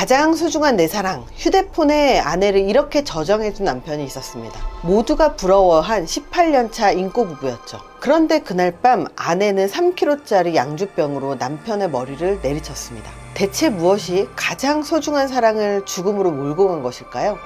가장 소중한 내 사랑, 휴대폰에 아내를 이렇게 저정해둔 남편이 있었습니다. 모두가 부러워한 18년차 인꼬 부부였죠. 그런데 그날 밤 아내는 3kg짜리 양주병으로 남편의 머리를 내리쳤습니다. 대체 무엇이 가장 소중한 사랑을 죽음으로 몰고 간 것일까요?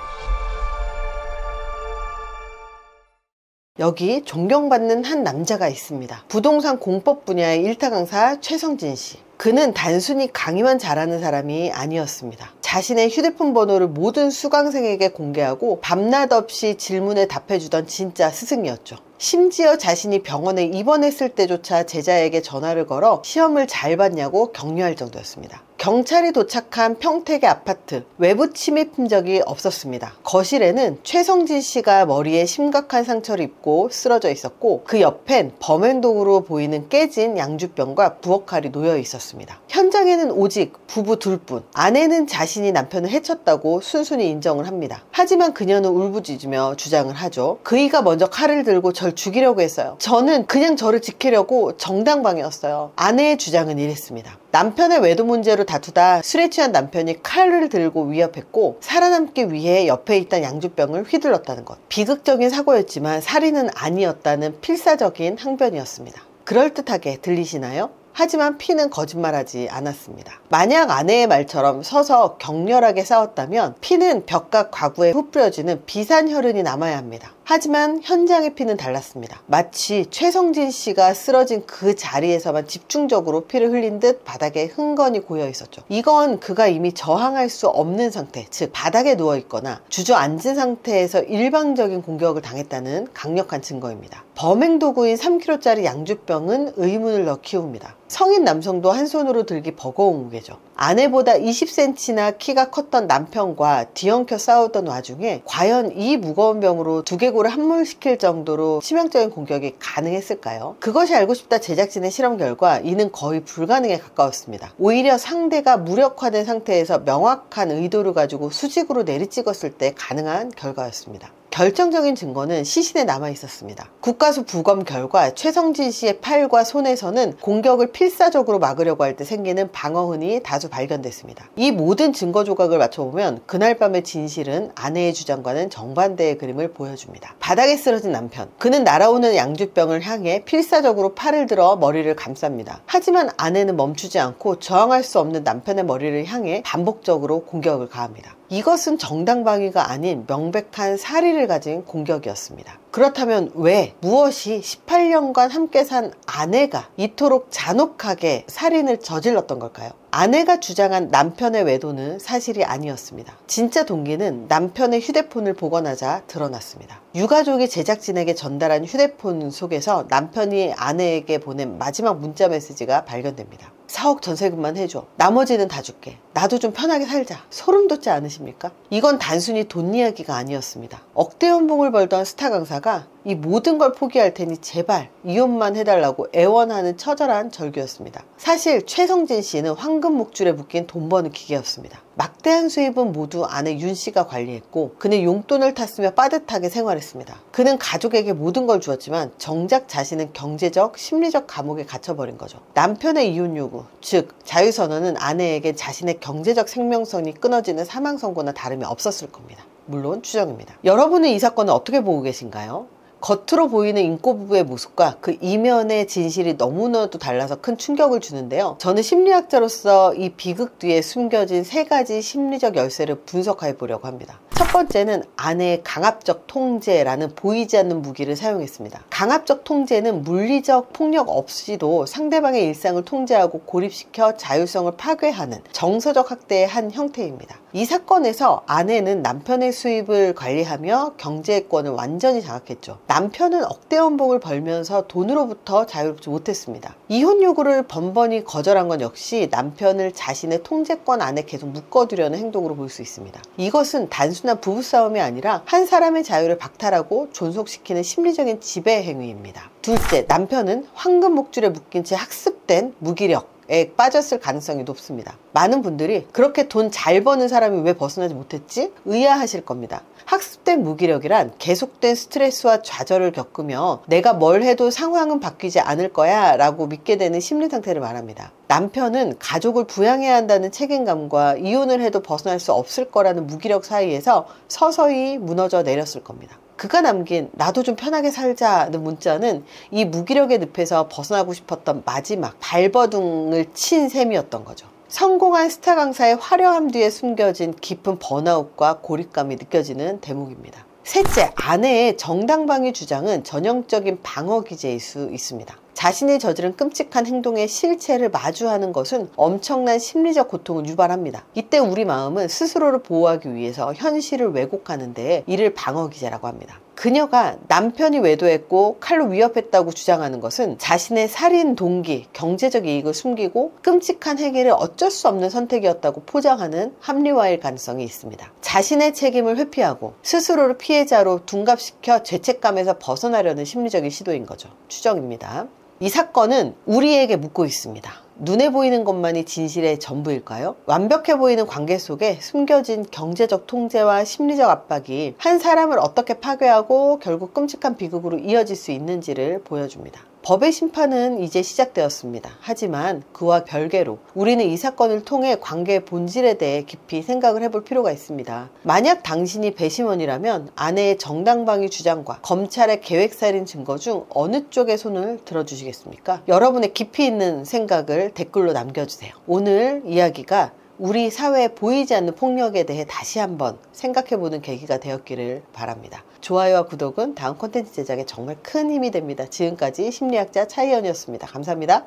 여기 존경받는 한 남자가 있습니다. 부동산 공법 분야의 일타 강사 최성진 씨. 그는 단순히 강의만 잘하는 사람이 아니었습니다. 자신의 휴대폰 번호를 모든 수강생에게 공개하고 밤낮 없이 질문에 답해주던 진짜 스승이었죠. 심지어 자신이 병원에 입원했을 때조차 제자에게 전화를 걸어 시험을 잘 봤냐고 격려할 정도였습니다. 경찰이 도착한 평택의 아파트, 외부 침입 흔적이 없었습니다. 거실에는 최성진 씨가 머리에 심각한 상처를 입고 쓰러져 있었고, 그 옆엔 범행도구로 보이는 깨진 양주병과 부엌칼이 놓여 있었습니다. 현장에는 오직 부부 둘뿐. 아내는 자신이 남편을 해쳤다고 순순히 인정을 합니다. 하지만 그녀는 울부짖으며 주장을 하죠. 그이가 먼저 칼을 들고 절 죽이려고 했어요. 저는 그냥 저를 지키려고 정당방위였어요. 아내의 주장은 이랬습니다. 남편의 외도 문제로 다투다 술에 취한 남편이 칼을 들고 위협했고, 살아남기 위해 옆에 있던 양주병을 휘둘렀다는 것. 비극적인 사고였지만 살인은 아니었다는 필사적인 항변이었습니다. 그럴듯하게 들리시나요? 하지만 피는 거짓말하지 않았습니다. 만약 아내의 말처럼 서서 격렬하게 싸웠다면 피는 벽과 가구에 흩뿌려지는 비산 혈흔이 남아야 합니다. 하지만 현장의 피는 달랐습니다. 마치 최성진 씨가 쓰러진 그 자리에서만 집중적으로 피를 흘린 듯 바닥에 흥건히 고여 있었죠. 이건 그가 이미 저항할 수 없는 상태, 즉 바닥에 누워 있거나 주저앉은 상태에서 일방적인 공격을 당했다는 강력한 증거입니다. 범행 도구인 3kg짜리 양주병은 의문을 넣어 키웁니다. 성인 남성도 한 손으로 들기 버거운 무게죠. 아내보다 20cm나 키가 컸던 남편과 뒤엉켜 싸우던 와중에 과연 이 무거운 병으로 두개골을 함몰시킬 정도로 치명적인 공격이 가능했을까요? 그것이 알고 싶다 제작진의 실험 결과 이는 거의 불가능에 가까웠습니다. 오히려 상대가 무력화된 상태에서 명확한 의도를 가지고 수직으로 내리찍었을 때 가능한 결과였습니다. 결정적인 증거는 시신에 남아 있었습니다. 국가수 부검 결과 최성진 씨의 팔과 손에서는 공격을 필사적으로 막으려고 할 때 생기는 방어흔이 다수 발견됐습니다. 이 모든 증거 조각을 맞춰보면 그날 밤의 진실은 아내의 주장과는 정반대의 그림을 보여줍니다. 바닥에 쓰러진 남편. 그는 날아오는 양주병을 향해 필사적으로 팔을 들어 머리를 감쌉니다. 하지만 아내는 멈추지 않고 저항할 수 없는 남편의 머리를 향해 반복적으로 공격을 가합니다. 이것은 정당방위가 아닌 명백한 사리를 가진 공격이었습니다. 그렇다면 왜, 무엇이 18년간 함께 산 아내가 이토록 잔혹하게 살인을 저질렀던 걸까요? 아내가 주장한 남편의 외도는 사실이 아니었습니다. 진짜 동기는 남편의 휴대폰을 복원하자 드러났습니다. 유가족이 제작진에게 전달한 휴대폰 속에서 남편이 아내에게 보낸 마지막 문자 메시지가 발견됩니다. 4억 전세금만 해줘. 나머지는 다 줄게. 나도 좀 편하게 살자. 소름 돋지 않으십니까? 이건 단순히 돈 이야기가 아니었습니다. 억대 연봉을 벌던 스타 강사가 이 모든 걸 포기할 테니 제발 이혼만 해달라고 애원하는 처절한 절규였습니다. 사실 최성진 씨는 황금 목줄에 묶인 돈 버는 기계였습니다. 막대한 수입은 모두 아내 윤 씨가 관리했고, 그는 용돈을 탔으며 빠듯하게 생활했습니다. 그는 가족에게 모든 걸 주었지만 정작 자신은 경제적, 심리적 감옥에 갇혀버린 거죠. 남편의 이혼 요구, 즉 자유선언은 아내에게 자신의 경제적 생명선이 끊어지는 사망 선고나 다름이 없었을 겁니다. 물론 추정입니다. 여러분은 이 사건을 어떻게 보고 계신가요? 겉으로 보이는 인꼬 부부의 모습과 그 이면의 진실이 너무나도 달라서 큰 충격을 주는데요. 저는 심리학자로서 이 비극 뒤에 숨겨진 3가지 심리적 열쇠를 분석해 보려고 합니다. 첫 번째는 아내의 강압적 통제라는 보이지 않는 무기를 사용했습니다. 강압적 통제는 물리적 폭력 없이도 상대방의 일상을 통제하고 고립시켜 자율성을 파괴하는 정서적 학대의 한 형태입니다. 이 사건에서 아내는 남편의 수입을 관리하며 경제권을 완전히 장악했죠. 남편은 억대 연봉을 벌면서 돈으로부터 자유롭지 못했습니다. 이혼 요구를 번번이 거절한 건 역시 남편을 자신의 통제권 안에 계속 묶어두려는 행동으로 볼 수 있습니다. 이것은 단순한 부부싸움이 아니라 한 사람의 자유를 박탈하고 존속시키는 심리적인 지배 행위입니다. 둘째, 남편은 황금 목줄에 묶인 채 학습된 무기력, 무기력에 빠졌을 가능성이 높습니다. 많은 분들이 그렇게 돈 잘 버는 사람이 왜 벗어나지 못했지? 의아하실 겁니다. 학습된 무기력이란 계속된 스트레스와 좌절을 겪으며 내가 뭘 해도 상황은 바뀌지 않을 거야 라고 믿게 되는 심리 상태를 말합니다. 남편은 가족을 부양해야 한다는 책임감과 이혼을 해도 벗어날 수 없을 거라는 무기력 사이에서 서서히 무너져 내렸을 겁니다. 그가 남긴 나도 좀 편하게 살자는 문자는 이 무기력의 늪에서 벗어나고 싶었던 마지막 발버둥을 친 셈이었던 거죠. 성공한 스타 강사의 화려함 뒤에 숨겨진 깊은 번아웃과 고립감이 느껴지는 대목입니다. 셋째, 아내의 정당방위 주장은 전형적인 방어 기제일 수 있습니다. 자신이 저지른 끔찍한 행동의 실체를 마주하는 것은 엄청난 심리적 고통을 유발합니다. 이때 우리 마음은 스스로를 보호하기 위해서 현실을 왜곡하는 데 이를 방어 기제라고 합니다. 그녀가 남편이 외도했고 칼로 위협했다고 주장하는 것은 자신의 살인 동기, 경제적 이익을 숨기고 끔찍한 행위를 어쩔 수 없는 선택이었다고 포장하는 합리화일 가능성이 있습니다. 자신의 책임을 회피하고 스스로를 피해자로 둔갑시켜 죄책감에서 벗어나려는 심리적인 시도인 거죠. 추정입니다. 이 사건은 우리에게 묻고 있습니다. 눈에 보이는 것만이 진실의 전부일까요? 완벽해 보이는 관계 속에 숨겨진 경제적 통제와 심리적 압박이 한 사람을 어떻게 파괴하고 결국 끔찍한 비극으로 이어질 수 있는지를 보여줍니다. 법의 심판은 이제 시작되었습니다. 하지만 그와 별개로 우리는 이 사건을 통해 관계의 본질에 대해 깊이 생각을 해볼 필요가 있습니다. 만약 당신이 배심원이라면 아내의 정당방위 주장과 검찰의 계획살인 증거 중 어느 쪽의 손을 들어주시겠습니까? 여러분의 깊이 있는 생각을 댓글로 남겨주세요. 오늘 이야기가 우리 사회에 보이지 않는 폭력에 대해 다시 한번 생각해보는 계기가 되었기를 바랍니다. 좋아요와 구독은 다음 콘텐츠 제작에 정말 큰 힘이 됩니다. 지금까지 심리학자 차이연이었습니다. 감사합니다.